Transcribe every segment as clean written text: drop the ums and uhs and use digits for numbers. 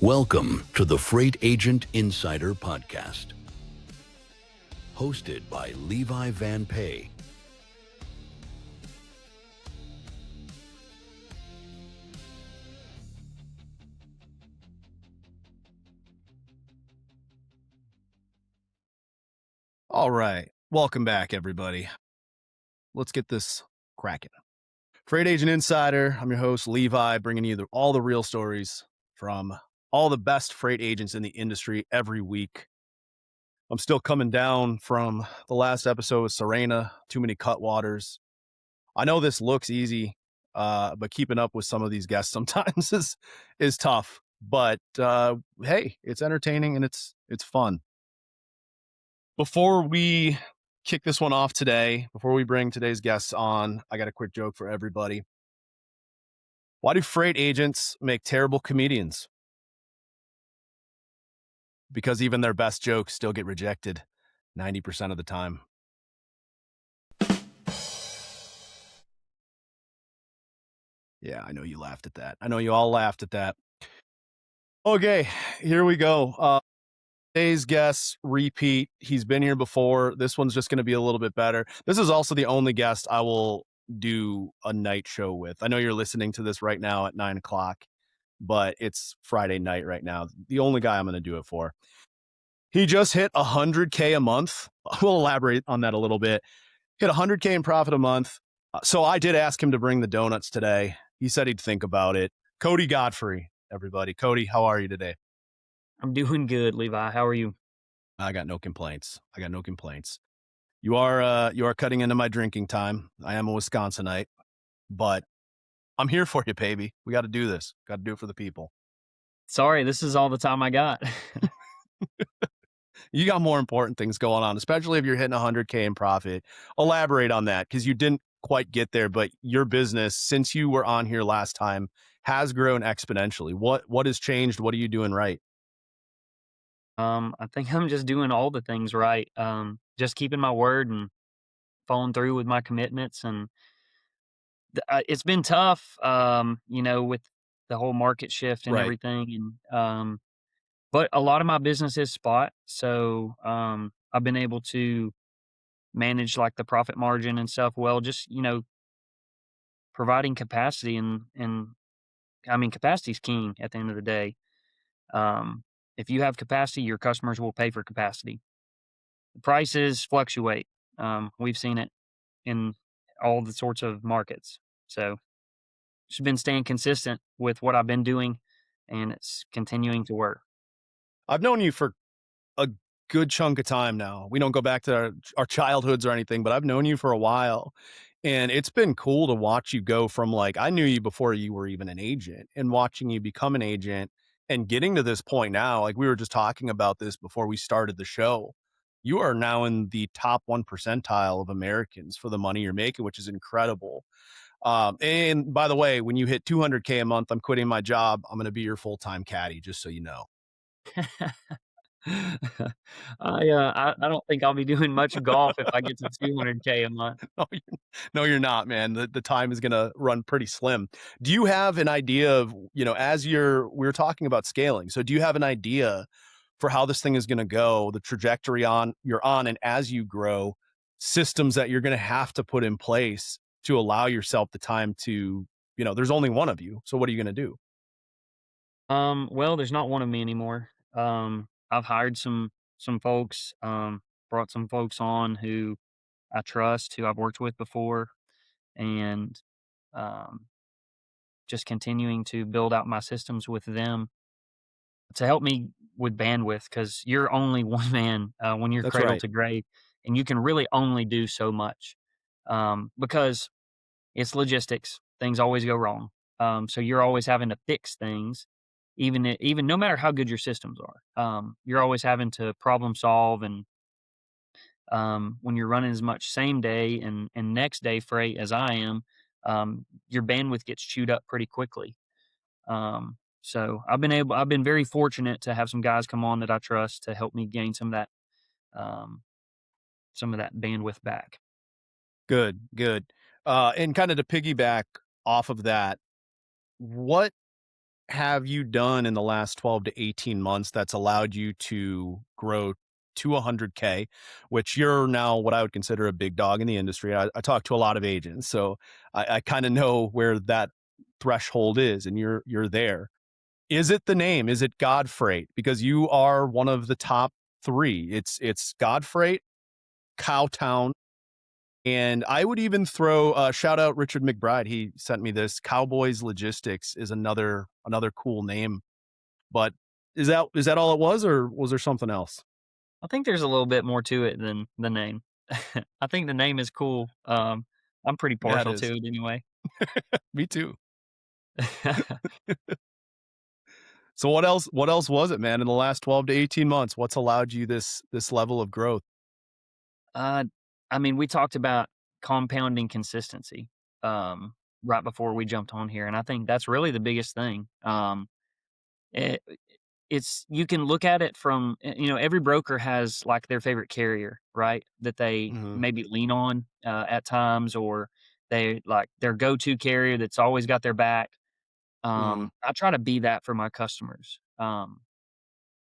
Welcome to the Freight Agent Insider Podcast, hosted by Levi Van Pay. All right. Welcome back, everybody. Let's get this cracking. Freight Agent Insider. I'm your host, Levi, bringing you all the real stories from all the best freight agents in the industry every week. I'm still coming down from the last episode with Serena, too many cutwaters. I know this looks easy, but keeping up with some of these guests sometimes is tough. But hey, it's entertaining and it's fun. Before we kick this one off today, before we bring today's guests on, I got a quick joke for everybody. Why do freight agents make terrible comedians? Because even their best jokes still get rejected 90% of the time. Yeah, I know you laughed at that. I know you all laughed at that. Okay, here we go. Today's guest, repeat. He's been here before. This one's just going to be a little bit better. This is also the only guest I will do a night show with. I know you're listening to this right now at 9:00, but it's Friday night right now. The only guy I'm going to do it for. He just hit 100K a month. We'll elaborate on that a little bit. Hit 100K in profit a month. So I did ask him to bring the donuts today. He said he'd think about it. Cody Godfrey, everybody. Cody, how are you today? I'm doing good, Levi. How are you? I got no complaints. You are cutting into my drinking time. I am a Wisconsinite, but I'm here for you, baby. We got to do this. Got to do it for the people. Sorry, this is all the time I got. You got more important things going on, especially if you're hitting 100K in profit. Elaborate on that, because you didn't quite get there, but your business, since you were on here last time, has grown exponentially. What has changed? What are you doing right? I think I'm just doing all the things right. Just keeping my word and following through with my commitments. And it's been tough, with the whole market shift and Right. everything. And but a lot of my business is spot, so I've been able to manage like the profit margin and stuff well. Just providing capacity and I mean capacity is king at the end of the day. Um, if you have capacity, your customers will pay for capacity. The prices fluctuate. We've seen it in all the sorts of markets. So just been staying consistent with what I've been doing, and it's continuing to work. I've known you for a good chunk of time now. We don't go back to our childhoods or anything, but I've known you for a while. And it's been cool to watch you go from, like, I knew you before you were even an agent, and watching you become an agent and getting to this point now. Like, we were just talking about this before we started the show. You are now in the top 1 percentile of Americans for the money you're making, which is incredible. And by the way, when you hit 200K a month, I'm quitting my job. I'm going to be your full-time caddy, just so you know. I don't think I'll be doing much golf if I get to 200K a month. No, you're not, man. The time is going to run pretty slim. Do you have an idea of, as we're talking about scaling. So do you have an idea for how this thing is going to go, the trajectory you're on, and as you grow, systems that you're going to have to put in place to allow yourself the time to, there's only one of you. So what are you going to do? Well, there's not one of me anymore. I've hired some folks, brought some folks on who I trust, who I've worked with before, and um, just continuing to build out my systems with them to help me with bandwidth, because you're only one man when you're That's cradle right. to grave, and you can really only do so much because it's logistics. Things always go wrong. So you're always having to fix things, even no matter how good your systems are. You're always having to problem solve, and when you're running as much same day and next day freight as I am, your bandwidth gets chewed up pretty quickly. So I've been very fortunate to have some guys come on that I trust to help me gain um, some of that bandwidth back. Good. And kind of to piggyback off of that, what have you done in the last 12 to 18 months that's allowed you to grow to 100K, which you're now what I would consider a big dog in the industry. I talk to a lot of agents, so I kind of know where that threshold is, and you're there. Is it the name? Is it Godfrey? Because you are one of the top three. It's Godfrey, Cowtown, and I would even throw shout out Richard McBride. He sent me this. Cowboys Logistics is another cool name. But is that all it was, or was there something else? I think there's a little bit more to it than the name. I think the name is cool. I'm pretty Yeah, it partial is. to it anyway. Me too. So what else was it, man, in the last 12 to 18 months? What's allowed you this level of growth? Uh, I mean, we talked about compounding consistency, um, right before we jumped on here, and I think that's really the biggest thing. It, it's you can look at it from every broker has like their favorite carrier, right? That they Mhm, maybe lean on at times, or they like their go-to carrier that's always got their back. mhm. I try to be that for my customers.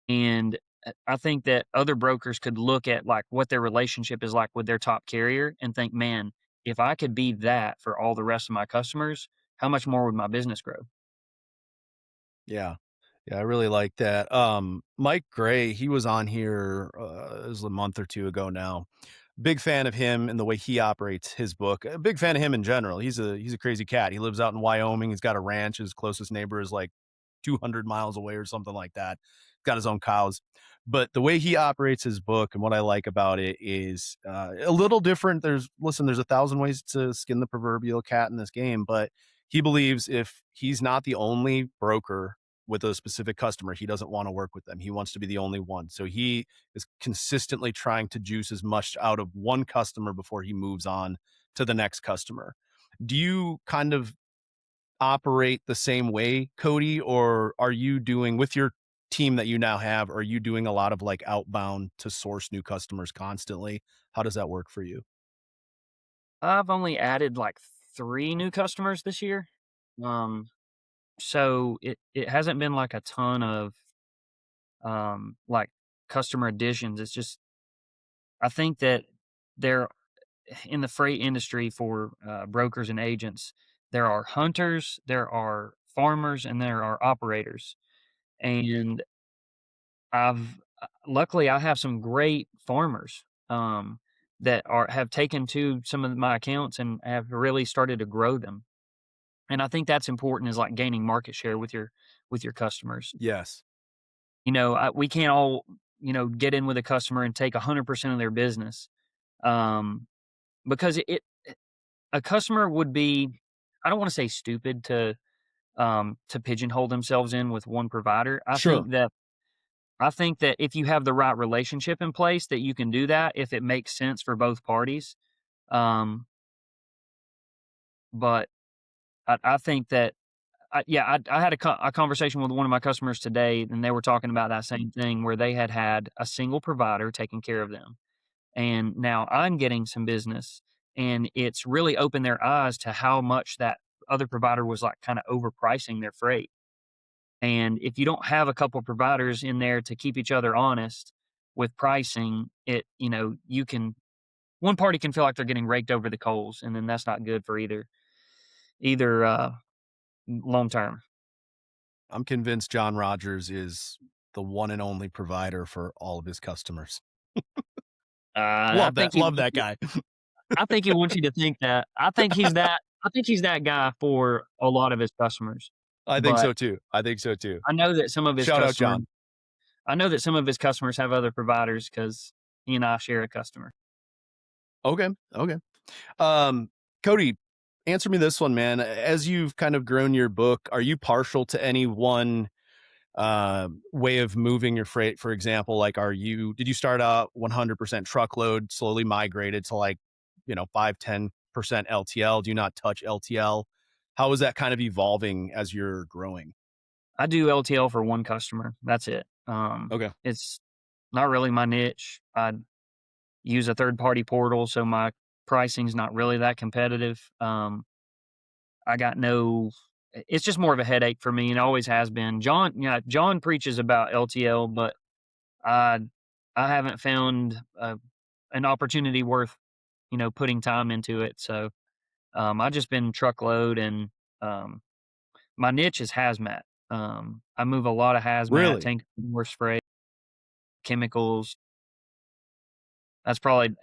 And I think that other brokers could look at like what their relationship is like with their top carrier and think, man, if I could be that for all the rest of my customers, how much more would my business grow? Yeah. Yeah, I really like that. Mike Gray, he was on here, it was a month or 2 ago now. Big fan of him and the way he operates his book. A big fan of him in general. He's a crazy cat. He lives out in Wyoming. He's got a ranch. His closest neighbor is like 200 miles away or something like that. Got his own cows. But the way he operates his book and what I like about it is a little different. There's 1,000 ways to skin the proverbial cat in this game, but he believes if he's not the only broker with a specific customer, he doesn't want to work with them. He wants to be the only one. So he is consistently trying to juice as much out of one customer before he moves on to the next customer. Do you kind of operate the same way, Cody, or are you doing with your team that you now have, are you doing a lot of like outbound to source new customers constantly? How does that work for you? I've only added like 3 new customers this year. Um, so it hasn't been like a ton of like customer additions. It's just I think that there in the freight industry for brokers and agents, there are hunters, there are farmers, and there are operators. And luckily I have some great farmers that are have taken to some of my accounts and have really started to grow them. And I think that's important is like gaining market share with your customers. Yes. We can't all get in with a customer and take 100% of their business. Um, because a customer would be, I don't want to say stupid to pigeonhole themselves in with one provider. Sure. I think that if you have the right relationship in place, that you can do that if it makes sense for both parties. Um, but I think that, I had a conversation with one of my customers today, and they were talking about that same thing where they had a single provider taking care of them. And now I'm getting some business, and it's really opened their eyes to how much that other provider was like kind of overpricing their freight. And if you don't have a couple providers in there to keep each other honest with pricing, you can one party can feel like they're getting raked over the coals, and then that's not good for either long term. I'm convinced John Rogers is the one and only provider for all of his customers. I Love that. think he Love wants that you guy. I think he wants you to think that. I think he's that guy for a lot of his customers. I think But so too. I think so too. I know that some of his Shout out customers John. I know that some of his customers have other providers because he and I share a customer. Okay. Okay. Um, Cody, answer me this one, man. As you've kind of grown your book, are you partial to any one way of moving your freight? For example, like did you start out 100% truckload, slowly migrated to like, 5-10% LTL? Do you not touch LTL? How is that kind of evolving as you're growing? I do LTL for one customer. That's it. Okay. It's not really my niche. I use a third party portal, so my pricing's not really that competitive. I got no it's just more of a headache for me and always has been. John preaches about LTL, but I I haven't found an opportunity worth, putting time into it. So I just been truckload and um, my niche is hazmat. I move a lot of hazmat, Really? tank horse freight, chemicals. That's probably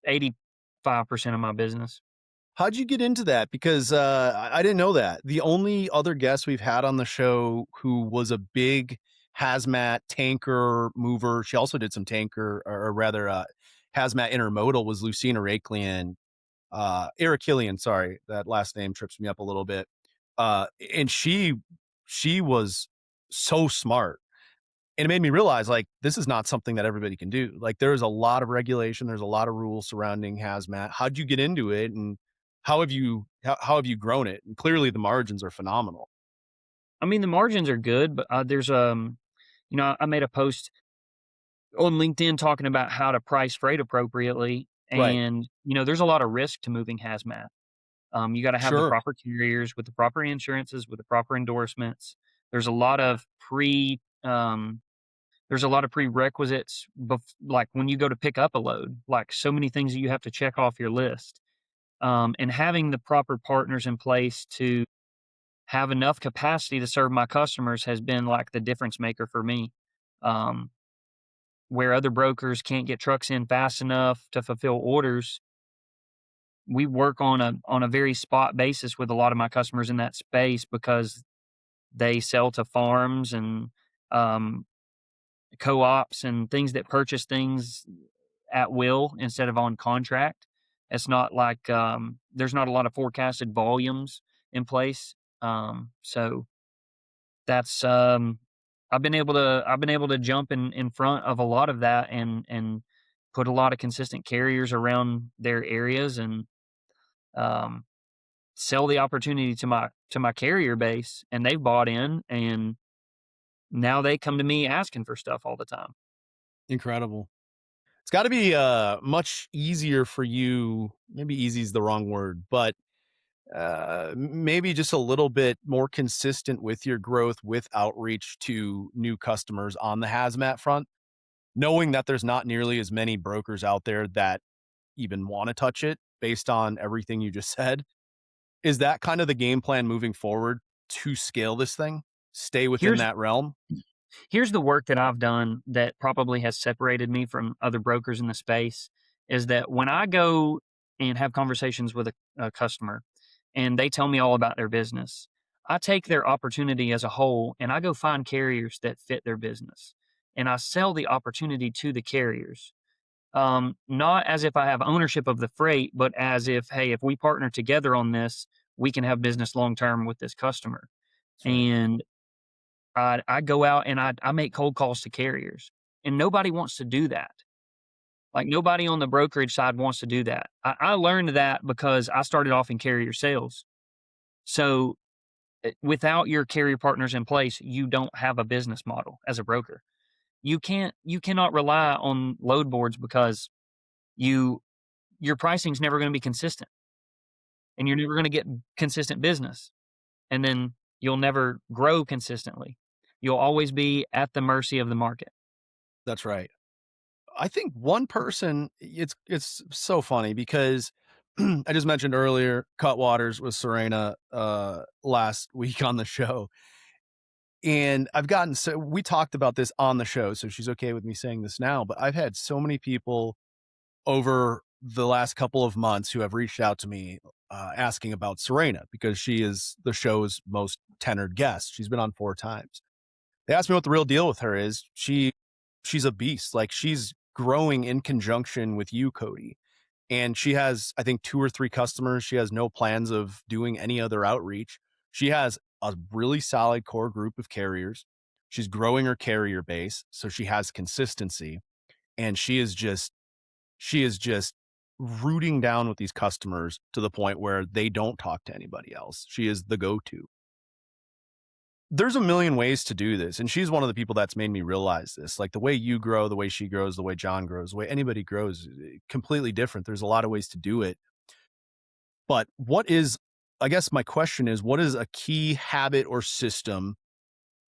85% of my business. How'd you get into that? Because I didn't know that. The only other guest we've had on the show who was a big hazmat tanker mover, she also did some tanker, or rather, hazmat intermodal, was Lucina Rakelian, Eric Killian. Sorry, that last name trips me up a little bit. And she was so smart. And it made me realize, like, this is not something that everybody can do. Like, there's a lot of regulation, there's a lot of rules surrounding hazmat. How'd you get into it, and how have you grown it? And clearly the margins are phenomenal. I mean, the margins are good, but I made a post on LinkedIn talking about how to price freight appropriately. Right. And, there's a lot of risk to moving hazmat. You got to have the Sure. proper carriers with the proper insurances, with the proper endorsements. There's a lot of there's a lot of prerequisites, like when you go to pick up a load, like so many things that you have to check off your list. And having the proper partners in place to have enough capacity to serve my customers has been like the difference maker for me. Um, where other brokers can't get trucks in fast enough to fulfill orders, we work on a very spot basis with a lot of my customers in that space because they sell to farms and um, co-ops and things that purchase things at will instead of on contract. It's not like there's not a lot of forecasted volumes in place. So that's I've been able to jump in front of a lot of that and put a lot of consistent carriers around their areas and um, sell the opportunity to my carrier base, and they've bought in, and now they come to me asking for stuff all the time. Incredible. It's got to be much easier for you. Maybe easy is the wrong word, but maybe just a little bit more consistent with your growth with outreach to new customers on the hazmat front, knowing that there's not nearly as many brokers out there that even want to touch it based on everything you just said. Is that kind of the game plan moving forward to scale this thing? Stay within Here's that realm? here's the work that I've done that probably has separated me from other brokers in the space is that when I go and have conversations with a customer and they tell me all about their business, I take their opportunity as a whole and I go find carriers that fit their business and I sell the opportunity to the carriers. Not as if I have ownership of the freight, but as if, hey, if we partner together on this, we can have business long term with this customer. That's right. And I go out and I make cold calls to carriers, and nobody wants to do that. Like, nobody on the brokerage side wants to do that. I learned that because I started off in carrier sales. So, without your carrier partners in place, you don't have a business model as a broker. You cannot rely on load boards because you your pricing's never gonna be consistent, and you're never gonna get consistent business, and then you'll never grow consistently. You'll always be at the mercy of the market. That's right. I think one person, it's so funny because I just mentioned earlier Cutwaters with Serena last week on the show. And so we talked about this on the show, so she's okay with me saying this now, but I've had so many people over the last couple of months who have reached out to me asking about Serena because she is the show's most tenured guest. She's been on 4 times. They asked me what the real deal with her is. She's a beast. Like, she's growing in conjunction with you, Cody. And she has, I think, 2 or 3 customers. She has no plans of doing any other outreach. She has a really solid core group of carriers. She's growing her carrier base, so she has consistency. And she is just rooting down with these customers to the point where they don't talk to anybody else. She is the go-to. There's a million ways to do this, and she's one of the people that's made me realize this. Like, the way you grow, the way she grows, the way John grows, the way anybody grows, completely different. There's a lot of ways to do it. But what is I guess my question is, what is a key habit or system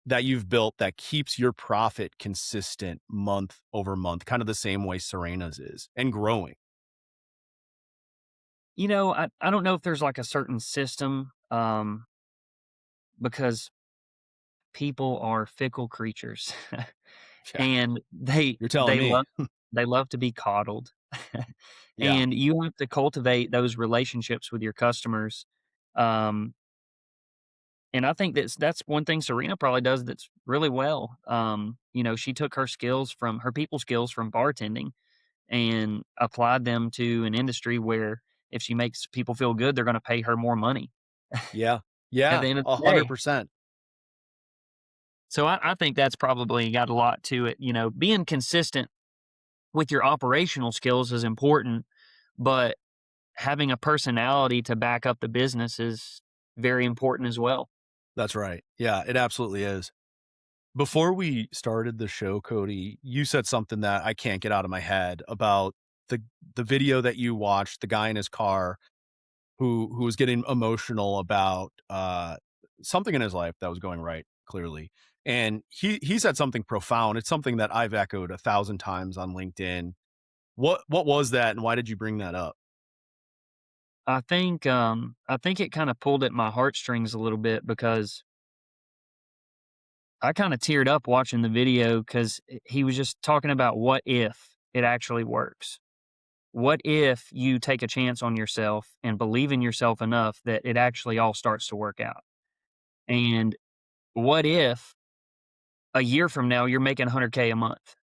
that you've built that keeps your profit consistent month over month, kind of the same way Serena's is, and growing? I don't know if there's like a certain system, because people are fickle creatures. Yeah, And they you're telling they me. love they love to be coddled. Yeah, And you have to cultivate those relationships with your customers. Um, and I think that's one thing Serena probably does that's really well. She took her people skills from bartending and applied them to an industry where if she makes people feel good, they're going to pay her more money yeah, at yeah, the end of the day. 100%. So I think that's probably got a lot to it. Being consistent with your operational skills is important, but having a personality to back up the business is very important as well. That's right. Yeah, it absolutely is. Before we started the show, Cody, you said something that I can't get out of my head about the the video that you watched, the guy in his car who was getting emotional about something in his life that was going right, clearly. And he said something profound. It's something that I've echoed 1,000 times on LinkedIn. What was that, and why did you bring that up? I think it kind of pulled at my heartstrings a little bit because I kind of teared up watching the video because he was just talking about what if it actually works. What if you take a chance on yourself and believe in yourself enough that it actually all starts to work out? And what if a year from now you're making 100K a month?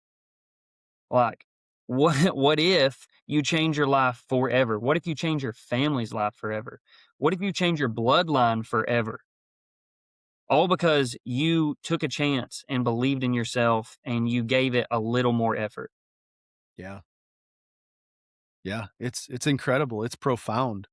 Like, what if you change your life forever? What if you change your family's life forever? What if you change your bloodline forever? All because you took a chance and believed in yourself and you gave it a little more effort. Yeah. Yeah, it's incredible. It's profound.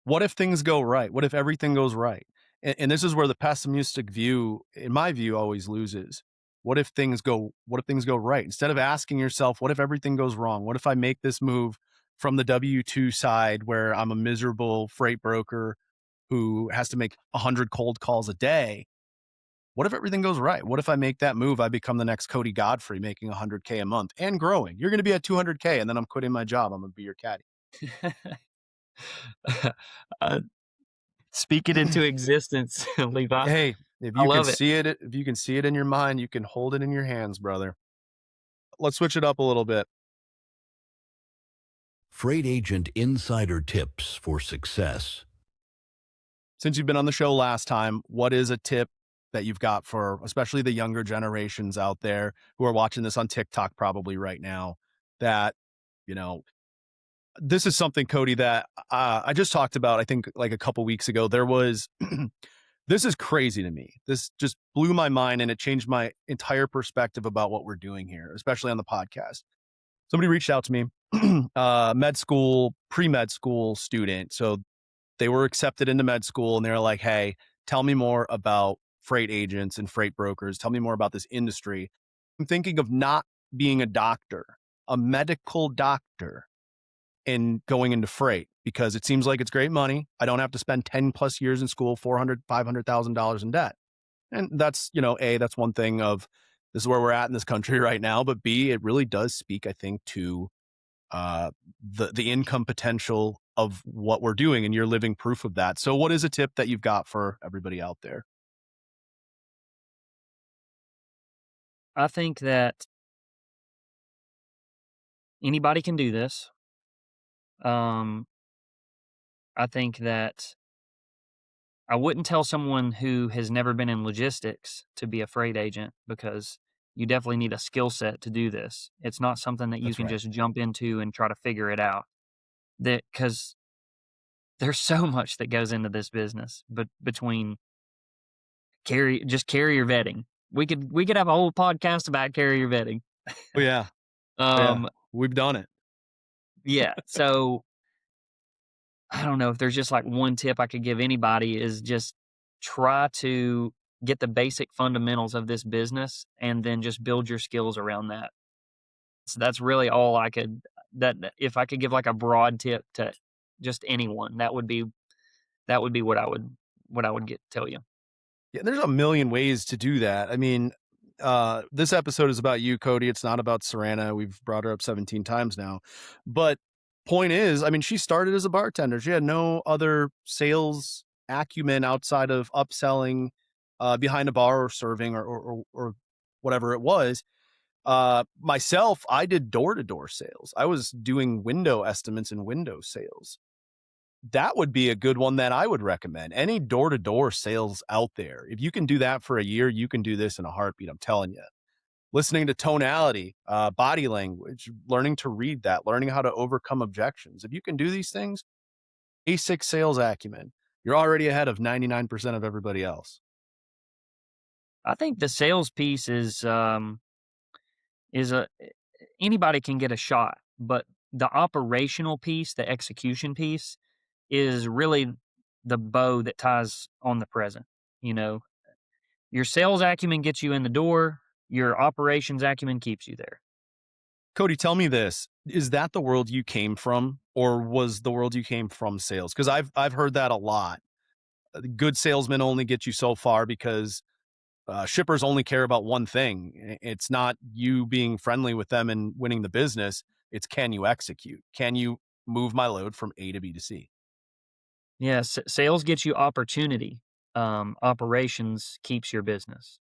What if things go right? What if everything goes right? And this is where the pessimistic view, in my view, always loses. What if things go right? Instead of asking yourself, what if everything goes wrong? What if I make this move from the W-2 side where I'm a miserable freight broker who has to make 100 cold calls a day? What if everything goes right? What if I make that move? I become the next Cody Godfrey making 100K a month and growing. You're going to be at 200K and then I'm quitting my job. I'm going to be your caddy. uh, Speak it into existence, Levi. Hey, if I you can love it. see it, if you can see it in your mind, you can hold it in your hands, brother. Let's switch it up a little bit. Freight Agent Insider Tips for Success. Since you've been on the show last time, what is a tip that you've got for especially the younger generations out there who are watching this on TikTok probably right now that, you know, this is something, Cody, that I just talked about, I think like a couple weeks ago. There was, this is crazy to me. This just blew my mind and it changed my entire perspective about what we're doing here, especially on the podcast. Somebody reached out to me, med school, pre-med school student. So they were accepted into med school and they were like, hey, tell me more about freight agents and freight brokers. Tell me more about this industry. I'm thinking of not being a doctor, a medical doctor, and going into freight because it seems like it's great money. I don't have to spend 10 plus years in school, $500,000 in debt. And that's, A, that's one thing of this is where we're at in this country right now. But B, it really does speak, I think, to the income potential of what we're doing, and you're living proof of that. So what is a tip that you've got for everybody out there? I think that anybody can do this. Um, I think that I wouldn't tell someone who has never been in logistics to be a freight agent because you definitely need a skill set to do this. It's not something that you That's can right. just jump into and try to figure it out. That because there's so much that goes into this business, but between carrier vetting, we could have a whole podcast about carrier vetting. Oh yeah. Yeah. Um, We've done it. yeah. So I don't know if there's just like one tip I could give anybody is just try to get the basic fundamentals of this business and then just build your skills around that. So that's really all I could that if I could give like a broad tip to just anyone, That would be what I would tell you. Yeah, there's a million ways to do that. I mean, this episode is about you, Cody. It's not about Serena. We've brought her up 17 times now. But point is, I mean, she started as a bartender. She had no other sales acumen outside of upselling behind a bar or serving or whatever it was. Myself, I did door-to-door sales. I was doing window estimates and window sales. That would be a good one that I would recommend. Any door-to-door sales out there, if you can do that for a year, you can do this in a heartbeat, I'm telling you. Listening to tonality, body language, learning to read that, learning how to overcome objections. If you can do these things, basic sales acumen, you're already ahead of 99% of everybody else. I think the sales piece is a anybody can get a shot, but the operational piece, the execution piece, is really the bow that ties on the present. You know, your sales acumen gets you in the door, your operations acumen keeps you there. Cody, tell me this. Is that the world you came from, or was the world you came from sales? Because I've heard that a lot. Good salesmen only get you so far because shippers only care about one thing. It's not you being friendly with them and winning the business. It's, can you execute? Can you move my load from A to B to C? Yeah, sales gets you opportunity. Operations keeps your business.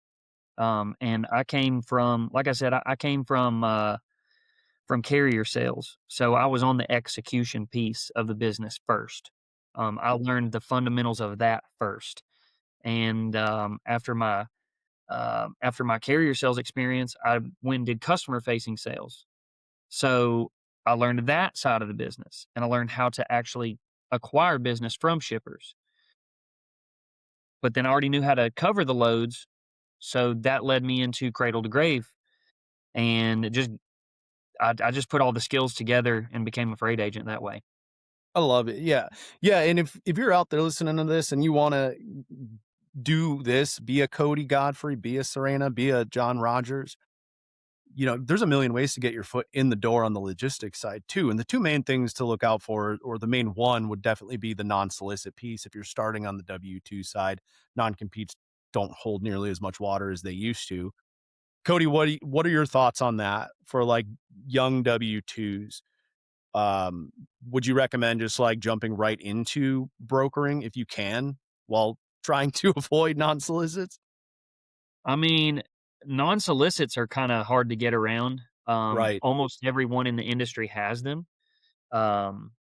And I came from, like I said, I came from carrier sales, so I was on the execution piece of the business first. I learned the fundamentals of that first, and after my carrier sales experience, I went and did customer facing sales. So I learned that side of the business, and I learned how to actually acquire business from shippers. But then I already knew how to cover the loads, so that led me into cradle to grave, and I just put all the skills together and became a freight agent that way. I love it. Yeah. Yeah. And if you're out there listening to this and you want to do this, be a Cody Godfrey, be a Serena, be a John Rogers, there's a million ways to get your foot in the door on the logistics side too. And the two main things to look out for, or the main one, would definitely be the non-solicit piece. If you're starting on the W-2 side, non-competes don't hold nearly as much water as they used to. Cody, what are your thoughts on that for like young W-2s? Would you recommend just like jumping right into brokering if you can while trying to avoid non-solicits? I mean, non-solicits are kinda hard to get around. Right. Almost everyone in the industry has them, um,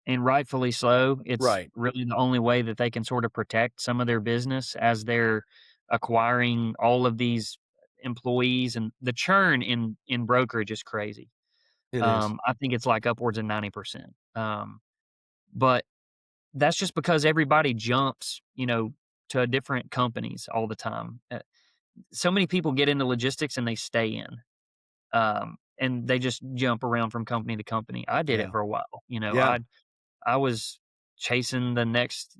and rightfully so. It's Right. really the only way that they can sort of protect some of their business as they're acquiring all of these employees, and the churn in brokerage is crazy. It is. I think it's like upwards of 90%. But that's just because everybody jumps, to different companies all the time. So many people get into logistics and they stay in, and they just jump around from company to company. I did it Yeah. for a while. Yeah. I was chasing the next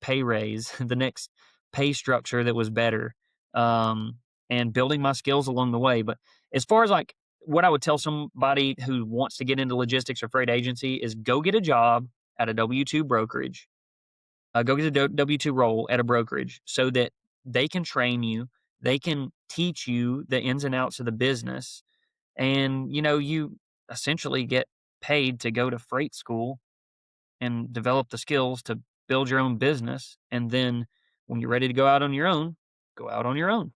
pay raise, the next pay structure that was better, and building my skills along the way. But as far as like what I would tell somebody who wants to get into logistics or freight agency is go get a job at a W-2 brokerage. Go get a W-2 role at a brokerage so that they can train you, they can teach you the ins and outs of the business, and, you essentially get paid to go to freight school and develop the skills to build your own business, and then when you're ready to go out on your own, go out on your own.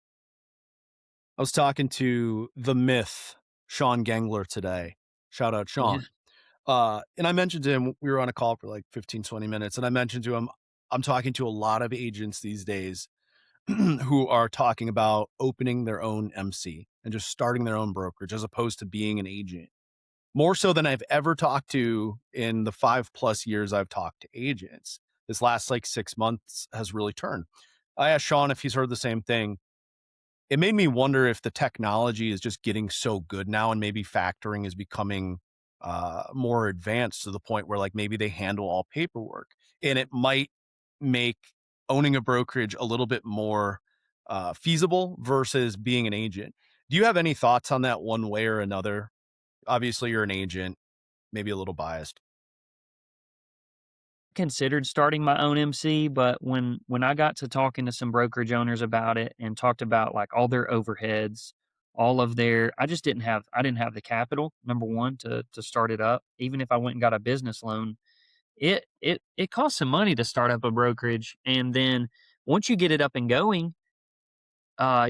I was talking to the myth, Sean Gangler, today. Shout out Yeah. Sean. And I mentioned to him, we were on a call for like 15, 20 minutes. And I mentioned to him, I'm talking to a lot of agents these days who are talking about opening their own MC and just starting their own brokerage as opposed to being an agent. More so than I've ever talked to in the 5+ years I've talked to agents. This last like 6 months has really turned. I asked Sean if he's heard the same thing. It made me wonder if the technology is just getting so good now and maybe factoring is becoming more advanced to the point where like maybe they handle all paperwork, and it might make owning a brokerage a little bit more feasible versus being an agent. Do you have any thoughts on that one way or another? Obviously you're an agent, maybe a little biased. considered starting my own MC, but when I got to talking to some brokerage owners about it and talked about like all their overheads, all of their I didn't have the capital, number one, to start it up. Even if I went and got a business loan, it costs some money to start up a brokerage. And then once you get it up and going,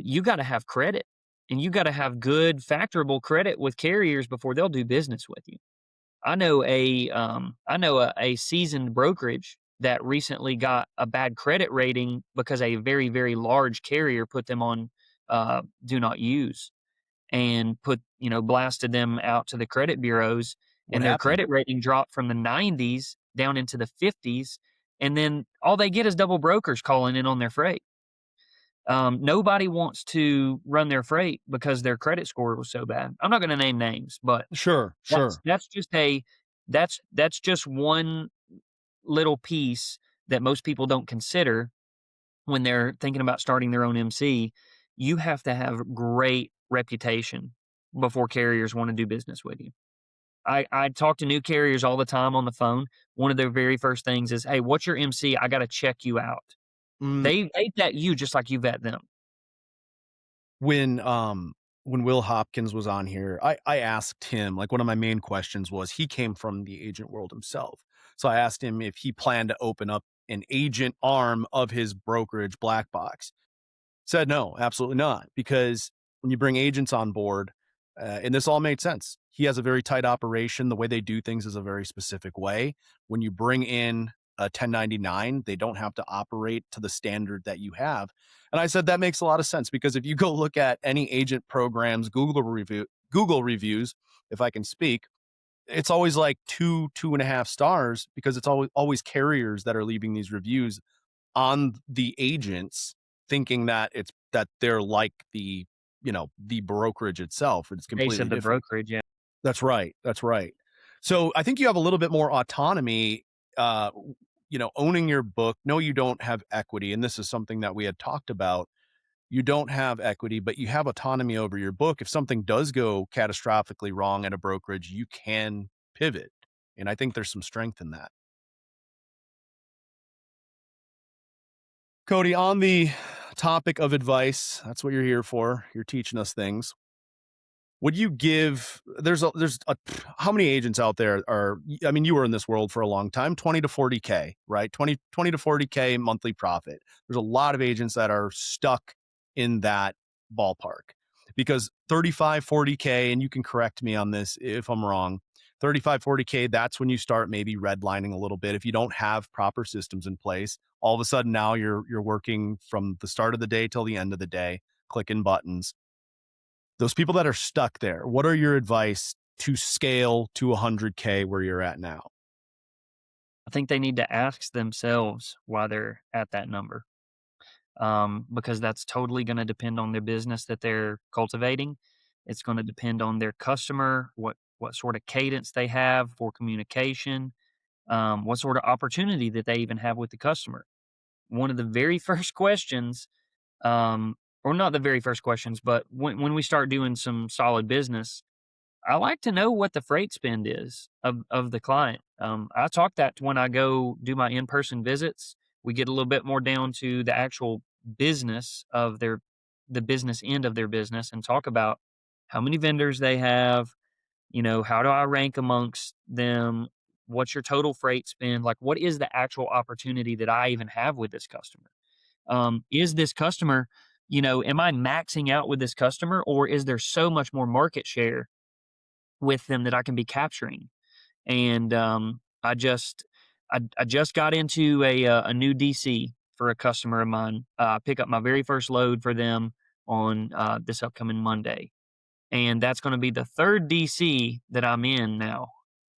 you gotta have credit. And you gotta have good factorable credit with carriers before they'll do business with you. I know a seasoned brokerage that recently got a bad credit rating because a very, very large carrier put them on do not use and blasted them out to the credit bureaus, What and their happened? credit rating dropped from the 90s down into the 50s, and then all they get is double brokers calling in on their freight. Nobody wants to run their freight because their credit score was so bad. I'm not going to name names, but Sure, that's sure. that's just a that's just one little piece that most people don't consider when they're thinking about starting their own MC. You have to have great reputation before carriers want to do business with you. I talk to new carriers all the time on the phone. One of their very first things is, "Hey, what's your MC? I got to check you out." Mm, They vet you just like you vet them. when when Will Hopkins was on here, I asked him, like, one of my main questions was, he came from the agent world himself. So I asked him if he planned to open up an agent arm of his brokerage, Black Box. Said no, absolutely not, because when you bring agents on board, and this all made sense. He has a very tight operation. The way they do things is a very specific way. When you bring in a 1099, they don't have to operate to the standard that you have. And I said that makes a lot of sense, because if you go look at any agent programs, Google reviews, if I can speak, it's always like 2.5 stars, because it's always carriers that are leaving these reviews on the agents, thinking that they're like the brokerage itself. It's Face completely of the different. brokerage, yeah. That's right. That's right. So I think you have a little bit more autonomy, uh, owning your book. No, you don't have equity. And this is something that we had talked about. You don't have equity, but you have autonomy over your book. If something does go catastrophically wrong at a brokerage, you can pivot. And I think there's some strength in that. Cody, on the topic of advice, that's what you're here for. You're teaching us things. Would you give, how many agents out there are, I mean, you were in this world for a long time, 20 to 40K, right? 20 to 40K monthly profit. There's a lot of agents that are stuck in that ballpark, because 35, 40K, and you can correct me on this if I'm wrong, 35, 40K, that's when you start maybe redlining a little bit. If you don't have proper systems in place, all of a sudden now you're working from the start of the day till the end of the day, clicking buttons. Those people that are stuck there, what are your advice to scale to 100K where you're at now? I think they need to ask themselves why they're at that number, because that's totally going to depend on their business that they're cultivating. It's going to depend on their customer, what sort of cadence they have for communication, what sort of opportunity that they even have with the customer. One of the very first questions, or not the very first questions, but when we start doing some solid business, I like to know what the freight spend is of the client. I talk that when I go do my in-person visits. We get a little bit more down to the actual business of the business end of their business, and talk about how many vendors they have, how do I rank amongst them? What's your total freight spend? Like, what is the actual opportunity that I even have with this customer? Is this customer, am I maxing out with this customer, or is there so much more market share with them that I can be capturing? And I just got into a new DC for a customer of mine. Pick up my very first load for them on this upcoming Monday, and that's going to be the third DC that I'm in now,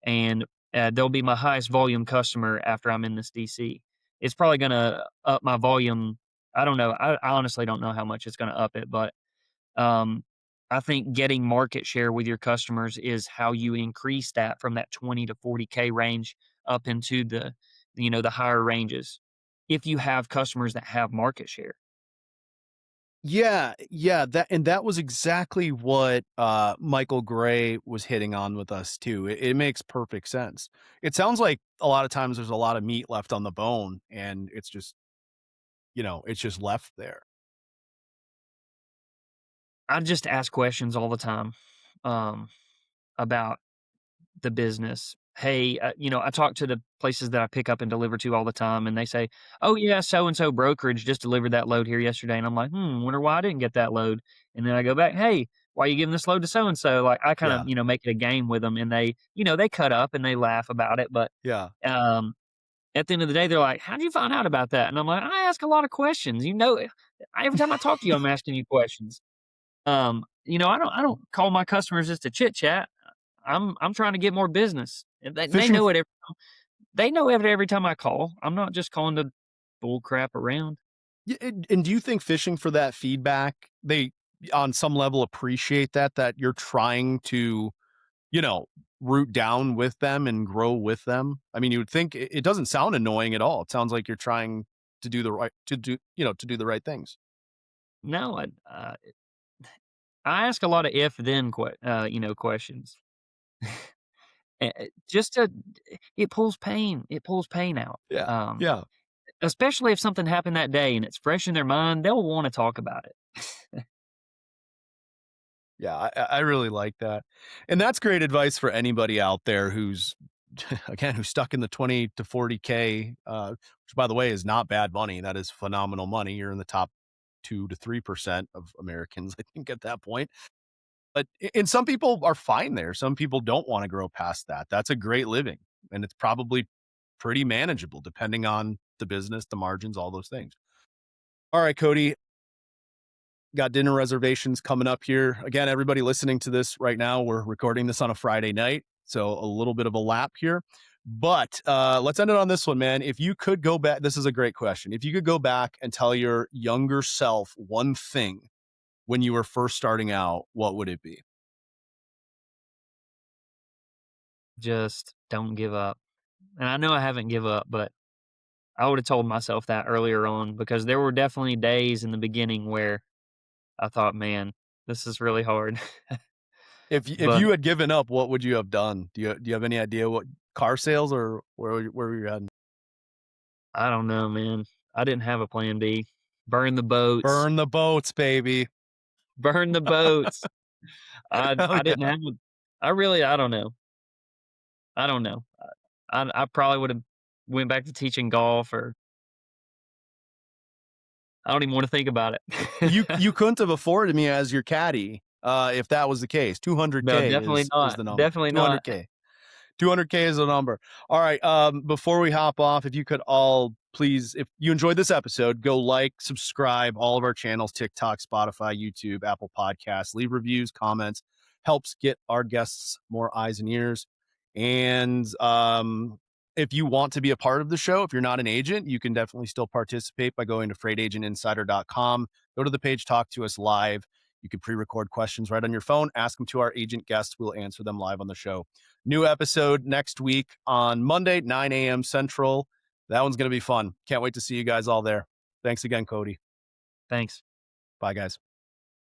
and they'll be my highest volume customer after I'm in this DC. It's probably going to up my volume. I don't know. I honestly don't know how much it's going to up it, but um, I think getting market share with your customers is how you increase that from that 20 to 40K range up into the higher ranges, if you have customers that have market share. Yeah, that was exactly what Michael Gray was hitting on with us too. It makes perfect sense. It sounds like a lot of times there's a lot of meat left on the bone, and it's just it's just left there. I just ask questions all the time um, about the business. Hey, I talk to the places that I pick up and deliver to all the time, and they say, "Oh yeah, so and so brokerage just delivered that load here yesterday," and I'm like, wonder why I didn't get that load. And then I go back, "Hey, why are you giving this load to so and so?" Like I kind Yeah, of make it a game with them, and they cut up and they laugh about it, but yeah. um, at the end of the day, they're like, "How'd you find out about that?" And I'm like, "I ask a lot of questions. Every time I talk to you, I'm asking you questions." I don't call my customers just to chit chat. I'm trying to get more business. And they Fishing know it they know it every time I call. I'm not just calling to bull crap around. Yeah, and do you think fishing for that feedback, they on some level appreciate that you're trying to, you know, root down with them and grow with them? I mean, you would think it doesn't sound annoying at all. It sounds like you're trying to do the right to do the right things. No, I ask a lot of if then questions. Just to it pulls pain. It pulls pain out. Yeah. Um, Yeah. especially if something happened that day and it's fresh in their mind, they'll want to talk about it. Yeah, I really like that. And that's great advice for anybody out there who's again, who's stuck in the 20 to 40K, which by the way is not bad money. That is phenomenal money. You're in the top 2 to 3% of Americans, I think, at that point. But and some people are fine there. Some people don't want to grow past that. That's a great living. And it's probably pretty manageable depending on the business, the margins, all those things. All right, Cody, got dinner reservations coming up here. Again, everybody listening to this right now, we're recording this on a Friday night, so a little bit of a lap here. But let's end it on this one, man. If you could go back, this is a great question. If you could go back and tell your younger self one thing when you were first starting out, what would it be? Just don't give up. And I know I haven't give up, but I would have told myself that earlier on because there were definitely days in the beginning where I thought, "Man, this is really hard." If But you had given up, what would you have done? Do you have any idea what car sales or where were you heading? I don't know, man. I didn't have a plan B. Burn the boats. Burn the boats, baby. Burn the boats. I Hell I didn't yeah. have a I don't know. I don't know. I probably would have went back to teaching golf or I don't even wanna think about You it. you couldn't have afforded me as your caddy, if that was the case. No, 200K definitely is not. the number. Definitely not. 200K. 200K is the number. All right, before we hop off, if you could all please, if you enjoyed this episode, go like, subscribe all of our channels, TikTok, Spotify, YouTube, Apple Podcasts, leave reviews, comments, helps get our guests more eyes and ears. And if you want to be a part of the show, if you're not an agent, you can definitely still participate by going to freightAgentInsider.com. Go to the page, talk to us live. You can pre-record questions right on your phone, ask them to our agent guests. We'll answer them live on the show. New episode next week on Monday, 9 a.m. Central. That one's going to be fun. Can't wait to see you guys all there. Thanks again, Cody. Thanks. Bye, guys.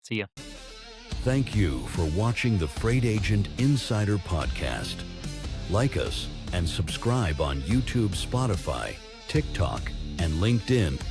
See ya. Thank you for watching the Freight Agent Insider Podcast. Like us and subscribe on YouTube, Spotify, TikTok, and LinkedIn